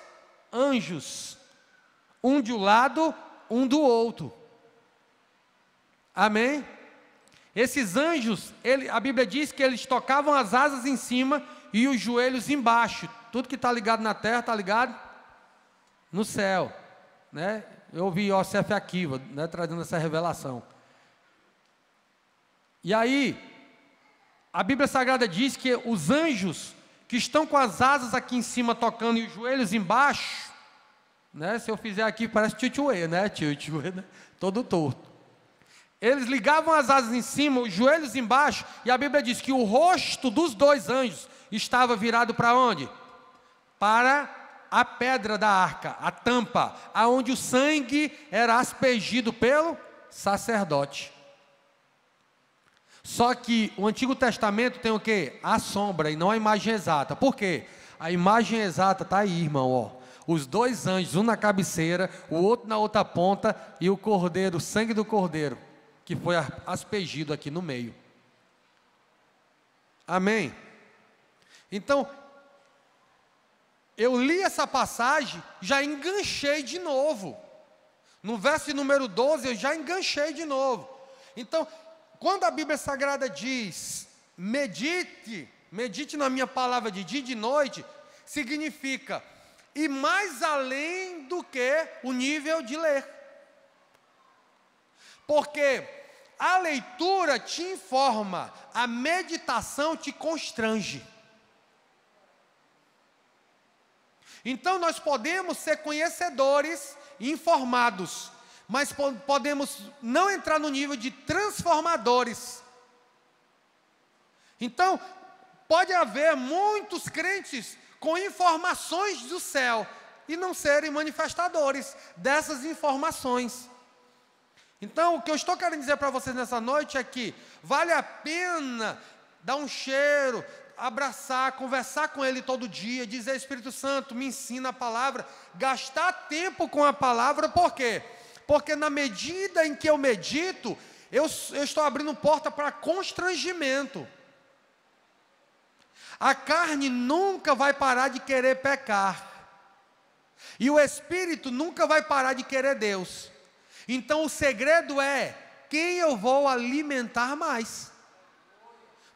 anjos, um de um lado, um do outro. Amém? Esses anjos, a Bíblia diz que eles tocavam as asas em cima e os joelhos embaixo. Tudo que está ligado na terra está ligado no céu, né? Eu ouvi Yosef Akiva, né, trazendo essa revelação. E aí, a Bíblia Sagrada diz que os anjos que estão com as asas aqui em cima tocando e os joelhos embaixo, né? Se eu fizer aqui parece tchutchuê, né? Tchutchuê, né? Todo torto. Eles ligavam as asas em cima, os joelhos embaixo, e a Bíblia diz que o rosto dos 2 anjos estava virado para onde? Para a pedra da arca, a tampa, aonde o sangue era aspergido pelo sacerdote. Só que o Antigo Testamento tem o quê? A sombra e não a imagem exata. Por quê? A imagem exata está aí, irmão, ó. Os 2 anjos, um na cabeceira, o outro na outra ponta, e o cordeiro, o sangue do cordeiro, que foi aspergido aqui no meio. Amém? Então, eu li essa passagem, já enganchei de novo. No verso número 12, eu já enganchei de novo. Então, quando a Bíblia Sagrada diz, medite na minha palavra de dia e de noite, significa, e mais além do que o nível de ler. Porque a leitura te informa, a meditação te constrange. Então nós podemos ser conhecedores e informados, mas podemos não entrar no nível de transformadores. Então, pode haver muitos crentes com informações do céu e não serem manifestadores dessas informações. Então, o que eu estou querendo dizer para vocês nessa noite é que vale a pena dar um cheiro, abraçar, conversar com Ele todo dia, dizer, Espírito Santo, me ensina a palavra, gastar tempo com a palavra, por quê? Porque na medida em que eu medito, eu estou abrindo porta para constrangimento. A carne nunca vai parar de querer pecar, e o Espírito nunca vai parar de querer Deus. Então o segredo é, quem eu vou alimentar mais?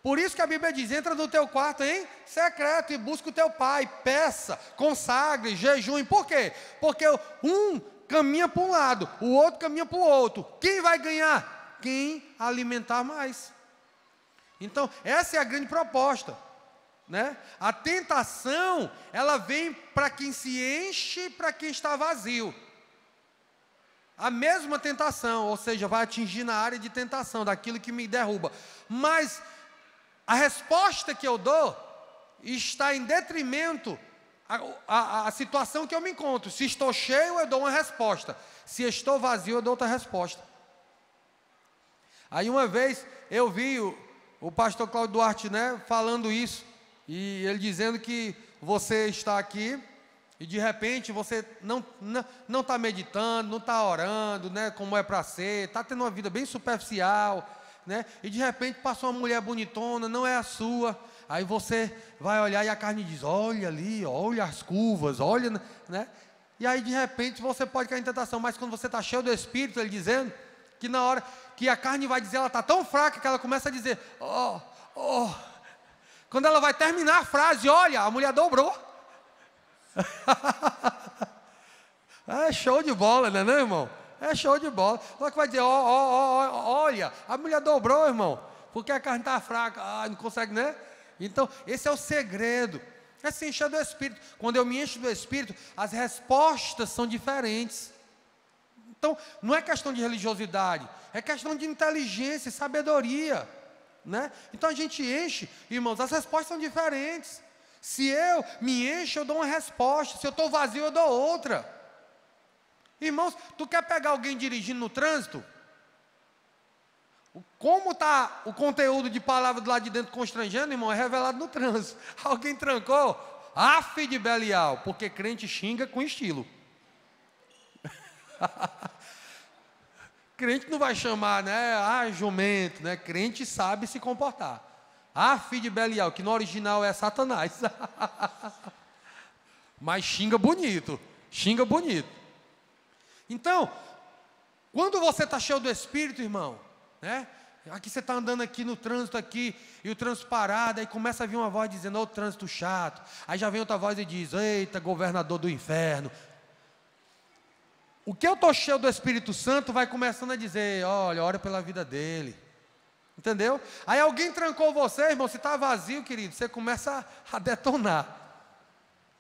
Por isso que a Bíblia diz, entra no teu quarto em secreto e busca o teu pai, peça, consagre, jejum. Por quê? Porque um caminha para um lado, o outro caminha para o outro. Quem vai ganhar? Quem alimentar mais. Então, essa é a grande proposta, né? A tentação, ela vem para quem se enche e para quem está vazio. A mesma tentação, ou seja, vai atingir na área de tentação, daquilo que me derruba. Mas a resposta que eu dou está em detrimento à situação que eu me encontro. Se estou cheio, eu dou uma resposta. Se estou vazio, eu dou outra resposta. Aí uma vez eu vi o pastor Cláudio Duarte, né, falando isso, e ele dizendo que você está aqui e de repente você não está meditando, não está orando, né, como é para ser, está tendo uma vida bem superficial, né, e de repente passou uma mulher bonitona, não é a sua, aí você vai olhar e a carne diz, olha ali, olha as curvas, olha, né, e aí de repente você pode cair em tentação, mas quando você está cheio do Espírito, ele dizendo, que na hora que a carne vai dizer, ela está tão fraca que ela começa a dizer, quando ela vai terminar a frase, olha, a mulher dobrou. É show de bola, né, não, irmão? É show de bola. Só que vai dizer, olha, a mulher dobrou, irmão, porque a carne está fraca, não consegue, né? Então, esse é o segredo. É se encher do Espírito. Quando eu me encho do Espírito, as respostas são diferentes. Então, não é questão de religiosidade, é questão de inteligência e sabedoria, né? Então a gente enche, irmãos, as respostas são diferentes. Se eu me encho, eu dou uma resposta. Se eu estou vazio, eu dou outra. Irmãos, tu quer pegar alguém dirigindo no trânsito? Como está o conteúdo de palavra do lado de dentro constrangendo, irmão, é revelado no trânsito. Alguém trancou? Afe de Belial, porque crente xinga com estilo. Crente não vai chamar, né? Jumento, né? Crente sabe se comportar. Afe de Belial, que no original é Satanás. Mas xinga bonito. Xinga bonito. Então, quando você está cheio do Espírito, irmão, né? Aqui você está andando aqui no trânsito aqui, e o trânsito parado, aí começa a vir uma voz dizendo, ô trânsito chato. Aí já vem outra voz e diz, eita, governador do inferno. O que eu estou cheio do Espírito Santo vai começando a dizer, olha, ora pela vida dele. Entendeu? Aí alguém trancou você, irmão, se está vazio, querido, você começa a detonar.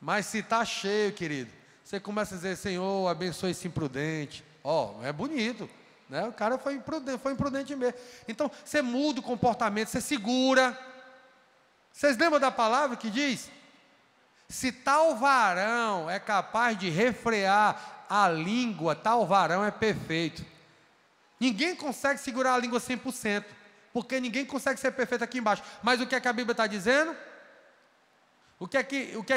Mas se está cheio, querido, você começa a dizer, Senhor, abençoe esse imprudente. É bonito, né? O cara foi imprudente mesmo. Então, você muda o comportamento, você segura. Vocês lembram da palavra que diz? Se tal varão é capaz de refrear a língua, tal varão é perfeito. Ninguém consegue segurar a língua 100%, porque ninguém consegue ser perfeito aqui embaixo. Mas o que é que a Bíblia está dizendo? O que é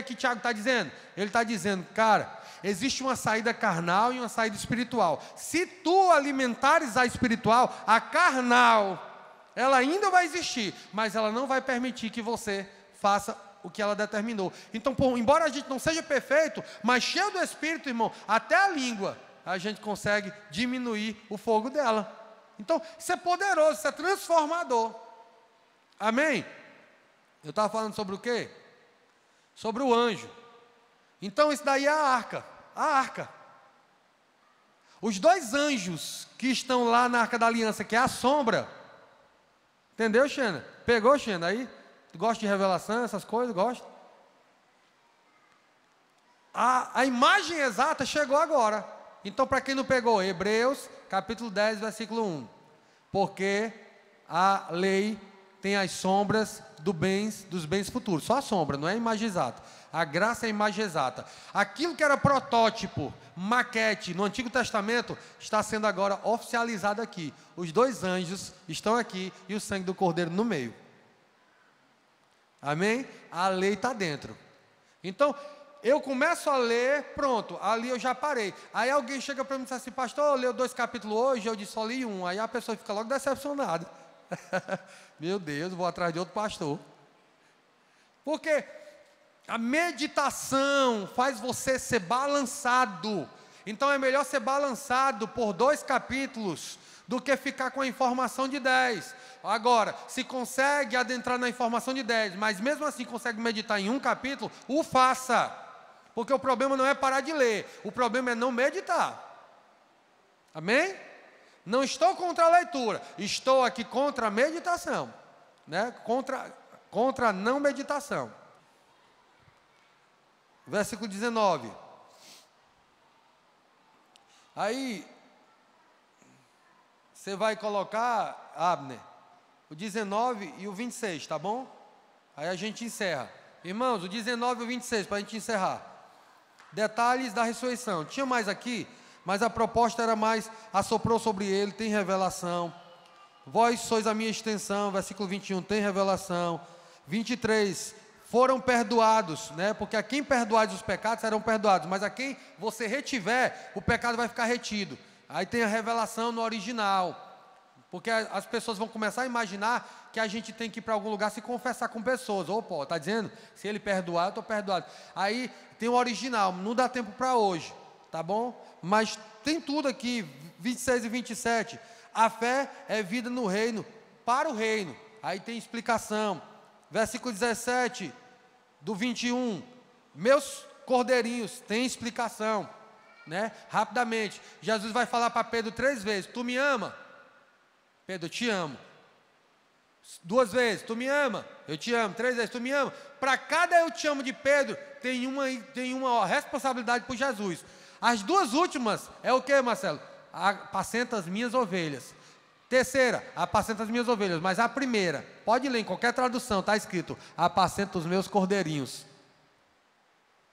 que Tiago está dizendo? Ele está dizendo, cara, existe uma saída carnal e uma saída espiritual. Se tu alimentares a espiritual, a carnal, ela ainda vai existir, mas ela não vai permitir que você faça o que ela determinou. Então, embora a gente não seja perfeito, mas cheio do Espírito, irmão, até a língua, a gente consegue diminuir o fogo dela. Então, isso é poderoso, isso é transformador. Amém? Eu estava falando sobre o quê? Sobre o anjo. Então, isso daí é a arca. A arca. Os dois anjos que estão lá na Arca da Aliança, que é a sombra. Entendeu, Xena? Pegou, Xena, aí? Tu gosta de revelação, essas coisas? Gosta? A imagem exata chegou agora. Então, para quem não pegou, Hebreus, capítulo 10, versículo 1. Porque a lei tem as sombras dos bens futuros. Só a sombra, não é a imagem exata. A graça é a imagem exata. Aquilo que era protótipo, maquete, no Antigo Testamento, está sendo agora oficializado aqui. Os dois anjos estão aqui e o sangue do Cordeiro no meio. Amém? A lei está dentro. Então, eu começo a ler, pronto, ali eu já parei. Aí alguém chega para mim e diz assim, pastor, leu 2 capítulos hoje, eu disse, só li 1. Aí a pessoa fica logo decepcionada. Meu Deus, vou atrás de outro pastor. Porque a meditação faz você ser balançado. Então é melhor ser balançado por 2 capítulos do que ficar com a informação de 10. Agora, se consegue adentrar na informação de 10, mas mesmo assim consegue meditar em 1 capítulo, o faça. Porque o problema não é parar de ler, o problema é não meditar. Amém? Não estou contra a leitura, estou aqui contra a meditação, né? Contra a não meditação. Versículo 19. Aí, você vai colocar, Abner, o 19 e o 26, tá bom? Aí a gente encerra. Irmãos, o 19 e o 26, para a gente encerrar. Detalhes da ressurreição. Tinha mais aqui, mas a proposta era mais, assoprou sobre ele, tem revelação. Vós sois a minha extensão, versículo 21, tem revelação. 23, foram perdoados, né? Porque a quem perdoares os pecados serão perdoados, mas a quem você retiver, o pecado vai ficar retido. Aí tem a revelação no original. Porque as pessoas vão começar a imaginar que a gente tem que ir para algum lugar se confessar com pessoas. Opa, está dizendo? Se ele perdoar, eu estou perdoado. Aí tem o original, não dá tempo para hoje, tá bom? Mas tem tudo aqui, 26 e 27. A fé é vida no reino, para o reino. Aí tem explicação. Versículo 17, do 21. Meus cordeirinhos, tem explicação. né? Rapidamente. Jesus vai falar para Pedro 3 vezes: tu me ama? Pedro, eu te amo. 2 vezes, tu me ama? Eu te amo. 3 vezes, tu me ama? Para cada eu te amo de Pedro, tem uma responsabilidade por Jesus. As 2 últimas é o que, Marcelo? Apacenta as minhas ovelhas. Terceira, apacenta as minhas ovelhas. Mas a primeira, pode ler em qualquer tradução, está escrito: apacenta os meus cordeirinhos.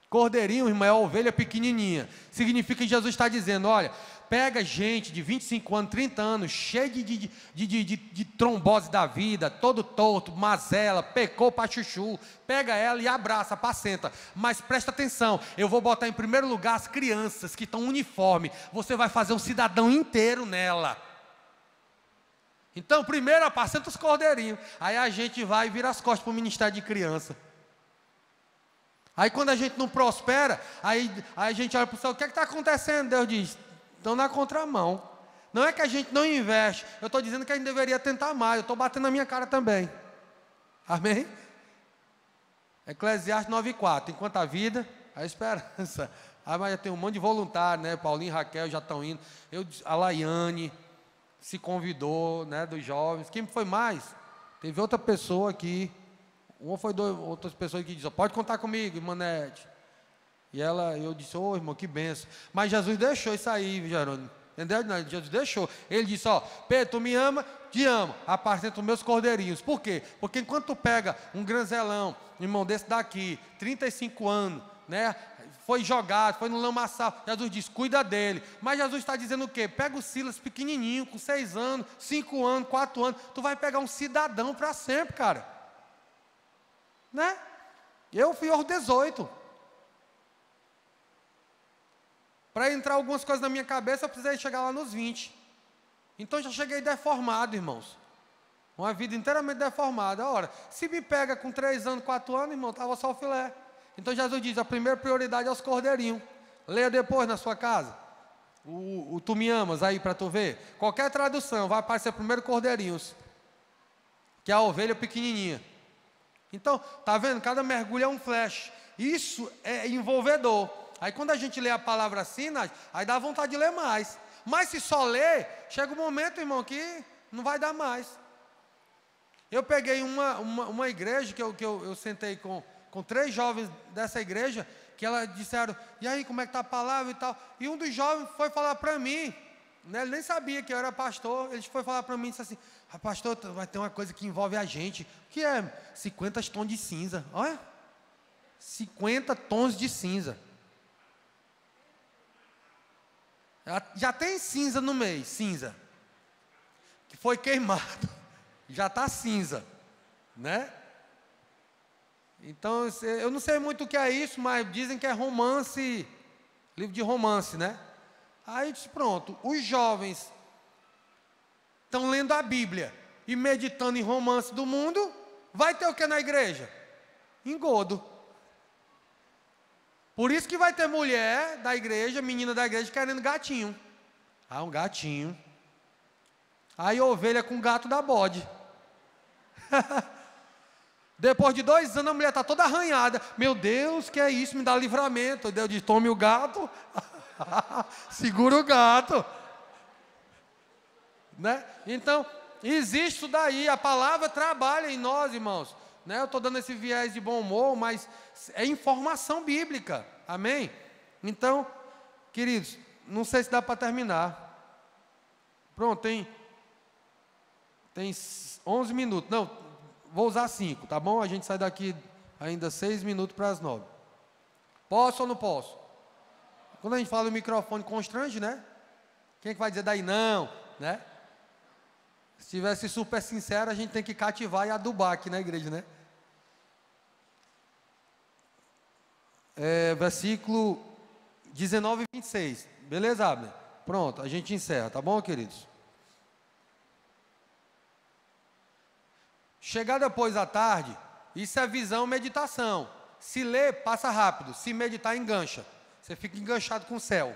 Cordeirinho, irmão, é a ovelha pequenininha. Significa que Jesus está dizendo: olha, pega gente de 25 anos, 30 anos, cheio de trombose da vida, todo torto, mazela, pecou para chuchu. Pega ela e abraça, apacenta. Mas presta atenção, eu vou botar em primeiro lugar as crianças que estão uniforme. Você vai fazer um cidadão inteiro nela. Então, primeiro apacenta os cordeirinhos. Aí a gente vai e vira as costas para o ministério de criança. Aí quando a gente não prospera, aí a gente olha para o céu: o que está acontecendo? Deus diz: estão na contramão. Não é que a gente não investe, eu estou dizendo que a gente deveria tentar mais. Eu estou batendo na minha cara também. Amém? Eclesiastes 9:4, enquanto a vida, a esperança. Ah, mas já tem um monte de voluntário, né? Paulinho e Raquel já estão indo. A Laiane se convidou, né, dos jovens. Quem foi mais? Teve outra pessoa aqui. Uma foi outras pessoas que disseram: pode contar comigo, Imanete. E eu disse: ô, irmão, que benção. Mas Jesus deixou isso aí, Jerônimo. Entendeu? Jesus deixou. Ele disse: ó, Pedro, tu me ama? Te amo. Apacenta os meus cordeirinhos. Por quê? Porque enquanto tu pega um granzelão, irmão desse daqui, 35 anos, né? Foi jogado, foi no lamaçal. Jesus diz: cuida dele. Mas Jesus está dizendo o quê? Pega o Silas pequenininho, com 6 anos, 5 anos, 4 anos. Tu vai pegar um cidadão para sempre, cara. Né? Eu fui aos 18. Para entrar algumas coisas na minha cabeça, eu precisei chegar lá nos 20. Então já cheguei deformado, irmãos. Uma vida inteiramente deformada. Ora, se me pega com 3 anos, 4 anos, irmão, estava só o filé. Então Jesus diz: a primeira prioridade é os cordeirinhos. Leia depois na sua casa. O tu me amas aí para tu ver. Qualquer tradução vai aparecer primeiro cordeirinhos, que é a ovelha pequenininha. Então, tá vendo? Cada mergulho é um flash. Isso é envolvedor. Aí quando a gente lê a palavra assim, aí dá vontade de ler mais. Mas se só ler, chega um momento, irmão, que não vai dar mais. Eu peguei uma igreja que eu sentei com 3 jovens dessa igreja, que elas disseram: e aí, como é que está a palavra e tal? E um dos jovens foi falar para mim, né, ele nem sabia que eu era pastor. Ele foi falar para mim e disse assim: pastor, vai ter uma coisa que envolve a gente. O que é? 50 tons de cinza. Olha, 50 tons de cinza. Já tem cinza no meio, cinza, que foi queimado, já está cinza, né? Então, eu não sei muito o que é isso, mas dizem que é romance, livro de romance, né? Aí disse: pronto, os jovens estão lendo a Bíblia e meditando em romance do mundo, vai ter o que na igreja? Engodo. Por isso que vai ter mulher da igreja, menina da igreja, querendo gatinho. Ah, um gatinho. Aí ovelha com gato dá bode. Depois de 2 anos a mulher está toda arranhada. Meu Deus, que é isso? Me dá livramento. Deus diz: tome o gato. Segura o gato. Né? Então, existe isso daí. A palavra trabalha em nós, irmãos. Né? Eu estou dando esse viés de bom humor, mas é informação bíblica. Amém? Então, queridos, não sei se dá para terminar. Pronto, tem 11 minutos. Não, vou usar 5, tá bom? A gente sai daqui ainda 6 minutos para as 9. Posso ou não posso? Quando a gente fala o microfone constrange, né? Quem é que vai dizer daí não, né? Se tivesse super sincero, a gente tem que cativar e adubar aqui na igreja, né? Versículo 19 e 26. Beleza, Abner? Pronto, a gente encerra, tá bom, queridos? Chegar depois à tarde, isso é visão, meditação. Se ler, passa rápido. Se meditar, engancha. Você fica enganchado com o céu.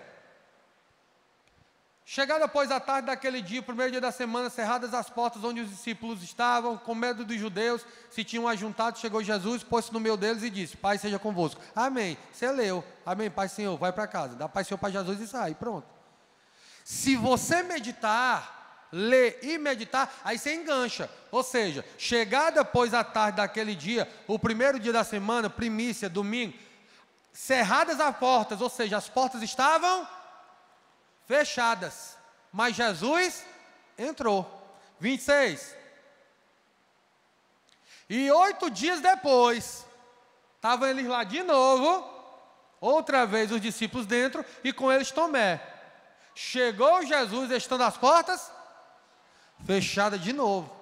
Chegada após a tarde daquele dia, o primeiro dia da semana, cerradas as portas onde os discípulos estavam, com medo dos judeus, se tinham ajuntado, chegou Jesus, pôs-se no meio deles e disse: Pai seja convosco. Amém. Você leu. Amém, Pai Senhor, vai para casa. Dá Pai Senhor para Jesus e sai. Pronto. Se você meditar, ler e meditar, aí você engancha. Ou seja, chegada após a tarde daquele dia, o primeiro dia da semana, primícia, domingo, cerradas as portas, ou seja, as portas estavam fechadas, mas Jesus entrou. 26. E 8 dias depois, estavam eles lá de novo, outra vez os discípulos dentro, e com eles Tomé. Chegou Jesus, estando as portas fechadas de novo.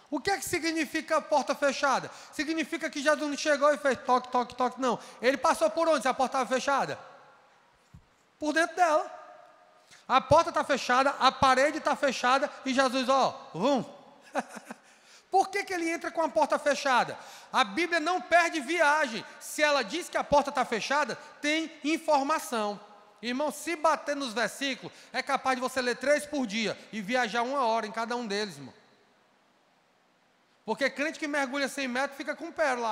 O que é que significa a porta fechada? Significa que Jesus não chegou e fez toque, toque, toque, não. Ele passou por onde se a porta estava fechada? Por dentro dela. A porta está fechada, a parede está fechada, e Jesus, vum. Por que ele entra com a porta fechada? A Bíblia não perde viagem. Se ela diz que a porta está fechada, tem informação. Irmão, se bater nos versículos, é capaz de você ler 3 por dia e viajar 1 hora em cada um deles, irmão. Porque crente que mergulha 100 metros fica com pérola,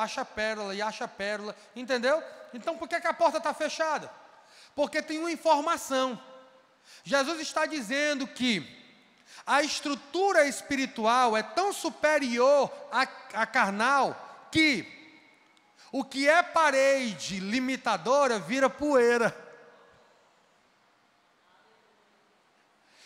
e acha pérola, entendeu? Então por que a porta está fechada? Porque tem uma informação. Jesus está dizendo que a estrutura espiritual é tão superior à carnal que o que é parede limitadora vira poeira.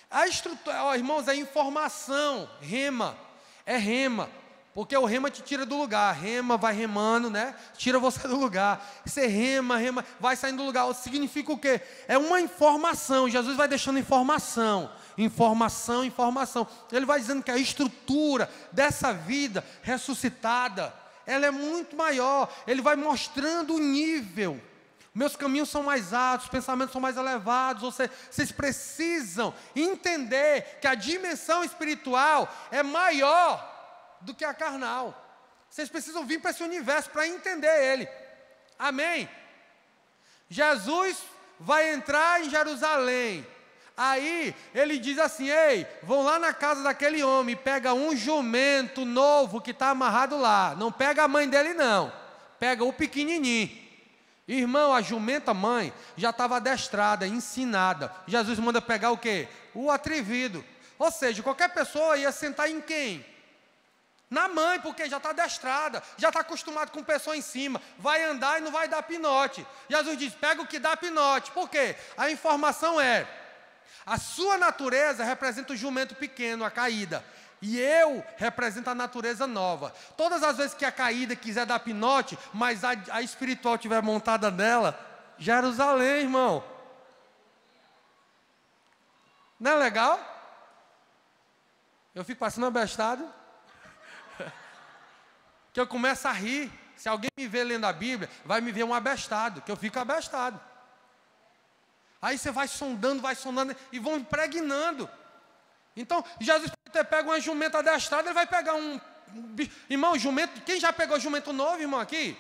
A estrutura, irmãos, é informação, rema, é rema. Porque o rema te tira do lugar, rema, vai remando, né? Tira você do lugar. Você rema, vai saindo do lugar. Significa o quê? É uma informação. Jesus vai deixando informação. Informação, informação. Ele vai dizendo que a estrutura dessa vida ressuscitada, ela é muito maior. Ele vai mostrando o nível. Meus caminhos são mais altos, os pensamentos são mais elevados. Ou seja, vocês precisam entender que a dimensão espiritual é maior do que a carnal. Vocês precisam vir para esse universo para entender ele. Amém? Jesus vai entrar em Jerusalém. Aí ele diz assim: ei, vão lá na casa daquele homem, pega um jumento novo que está amarrado lá. Não pega a mãe dele não, pega o pequenininho. Irmão, a jumenta mãe já estava adestrada, ensinada. Jesus manda pegar o quê? O atrevido. Ou seja, qualquer pessoa ia sentar em quem? Na mãe, porque já está adestrada, já está acostumado com pessoa em cima, vai andar e não vai dar pinote. Jesus diz: pega o que dá pinote. Por quê? A informação é: a sua natureza representa o jumento pequeno, a caída, e eu represento a natureza nova. Todas as vezes que a caída quiser dar pinote, mas a espiritual estiver montada nela, Jerusalém, irmão. Não é legal? Eu fico passando abestado, que eu começo a rir. Se alguém me vê lendo a Bíblia, vai me ver um abestado, que eu fico abestado. Aí você vai sondando e vão impregnando. Então, Jesus pega uma jumenta adestrada, ele vai pegar um bicho. Irmão, jumento, quem já pegou jumento novo, irmão, aqui?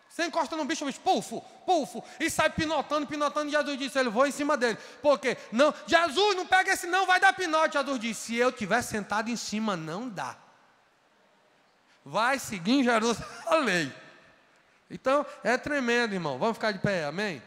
Você encosta no bicho, pufo, pufo, e sai pinotando, e Jesus disse: ele vou em cima dele. Por quê? Não, Jesus, não pega esse não, vai dar pinote. Jesus disse: se eu estiver sentado em cima, não dá. Vai seguir em Jerusalém. Então, é tremendo, irmão. Vamos ficar de pé, amém?